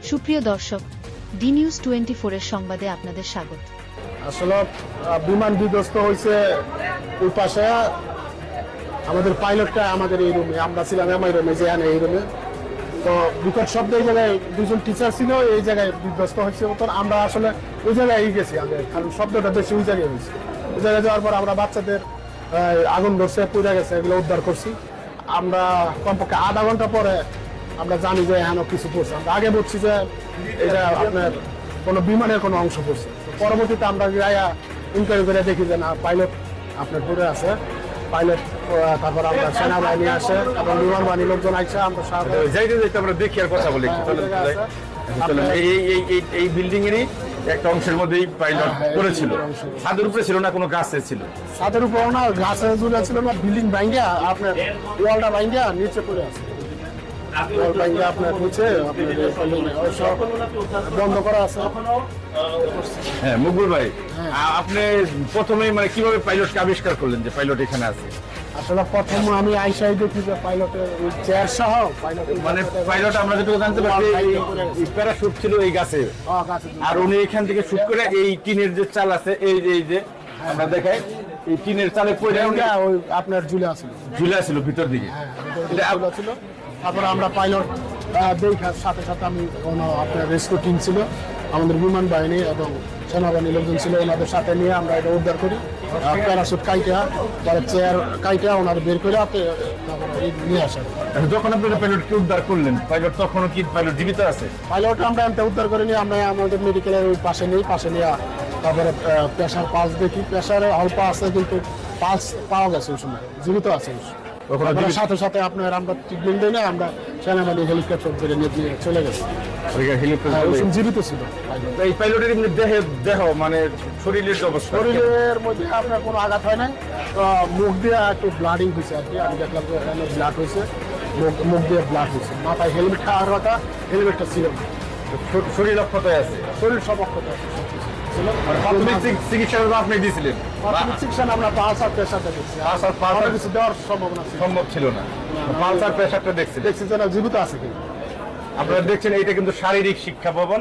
সুপ্রিয় দর্শক, D news 24 এর সংবাদে আপনাদের স্বাগত। আসলে বিমান বিধ্বস্ত হয়েছে ওই পাশে, আমাদের পাইলটটা আমাদের এই রুমে, আমরা ছিলাম আমার রুমে, যে এই রুমে। তো বিকট শব্দ এই জায়গায় দুজন টিচার ছিল, এই জায়গায় বিধ্বস্ত হয়েছে। তো আমরা আসলে ওই জায়গায় গেছি আগে, কারণ শব্দটা বেশি ওই জায়গায় হয়েছে। ওই জায়গায় যাওয়ার পর আমরা বাচ্চাদের আগুন ধরছে, পুড়ে গেছে, এগুলো উদ্ধার করছি। আমরা কমপক্ষে আধা ঘন্টা পরে আমরা জানি যে এখনো কিছু পড়ছে। আমরা আগে বলছি যে এটা আপনার কোনো বিমানের কোনো অংশ পড়ছে। পরবর্তীতে আমরা ইনকোয়ারি করে দেখি যে না, পাইলট আপনার পড়ে আছে। পাইলট, তারপর আমরা সেনাবাহিনী আসে এবং বিমান বাহিনীর লোকজন আসছে। আমরা আমরা দেখি আর কথা বলি। এই বিল্ডিং এরই একটা অংশের মধ্যেই পাইলট করেছিল। ছাদের উপরে ছিল না, কোনো গাছে ছিল? ছাদের উপর না, গাছে ঝুলে ছিল না, বিল্ডিং ভাঙ্গা আপনার ওয়ালটা ভাঙ্গা নিচে পড়ে আছে। আপনার নিচে বন্ধ করা আছে। হ্যাঁ, মকবুল ভাই, আপনি প্রথমেই মানে কিভাবে প্যাইলটকে আবিষ্কার করলেন যে পাইলট এখানে আছে? আসলে প্রথম আমি আইসাই দেখি যে পাইলটের চেয়ার সহ মানে পাইলট, আমরা যেটুকু জানতে পারছি প্যারাশুট ছিল এই গাছে, আর উনি এখান থেকে শুট করে এই টিনের যে চাল আছে, এই যে আমরা দেখাই, এই টিনের চালে পড়ে ওই আপনার ঝুলে ছিল ভিতর দিকে। ছিল। তারপরে আমরা পাইলট দেখার সাথে সাথে আমি কোনো আপনার রেস্কিউ টিম ছিল, আমাদের বিমান বাহিনী এবং সেনাবাহিনীর লোকজন ছিল, ওনাদের সাথে নিয়ে আমরা এটা উদ্ধার করি। প্যারাশুট কাইটা, তার চেয়ার কাইটা ওনার বের করে নিয়ে আসেন। যখন আপনারা পাইলটকে উদ্ধার করলেন, পাইলট তখনও কি পাইলট জীবিত আছে? পাইলট আমরা উদ্ধার করে নিয়ে আমরা আমাদের মেডিকেলের ওই পাশে নিয়ে তারপরে প্রেশার পালস দেখি, প্রেশারে অল্প আছে কিন্তু পালস পাওয়া গেছে ওই সময়, জীবিত আছে। সাথে সাথে আপনার আমরা ট্রিটমেন্ট দিই না, আমরা সেনাবাহিনী হেলিকপ্টার করে নিয়ে চলে গেছি। জীবিত ছিল। এই পাইলটের এমনি দেহ মানে শরীরের অবস্থা? শরীরের মধ্যে আপনার কোনো আঘাত হয় নাই, মুখ দিয়ে একটু ব্লাডিং হয়েছে আর কি। আমি দেখলাম যে এখানে ব্লাড হয়েছে, মুখ দিয়ে ব্লাড হয়েছে। মাথায় হেলমেট খাওয়ার কথা, হেলমেটটা ছিল না। শরীর অক্ষতই আছে? শরীর সব অক্ষত আছে। চিকিৎসা আপনি দিয়েছিলেন? চিকিৎসা আমরা পালসার প্রেশারটা দেখছি, কিছু দেওয়ার সম্ভব ছিল না। পালসার প্রেশারটা দেখছি যে জীবিত আছে কিন্তু। আপনারা দেখছেন, এইটা কিন্তু শারীরিক শিক্ষা ভবন।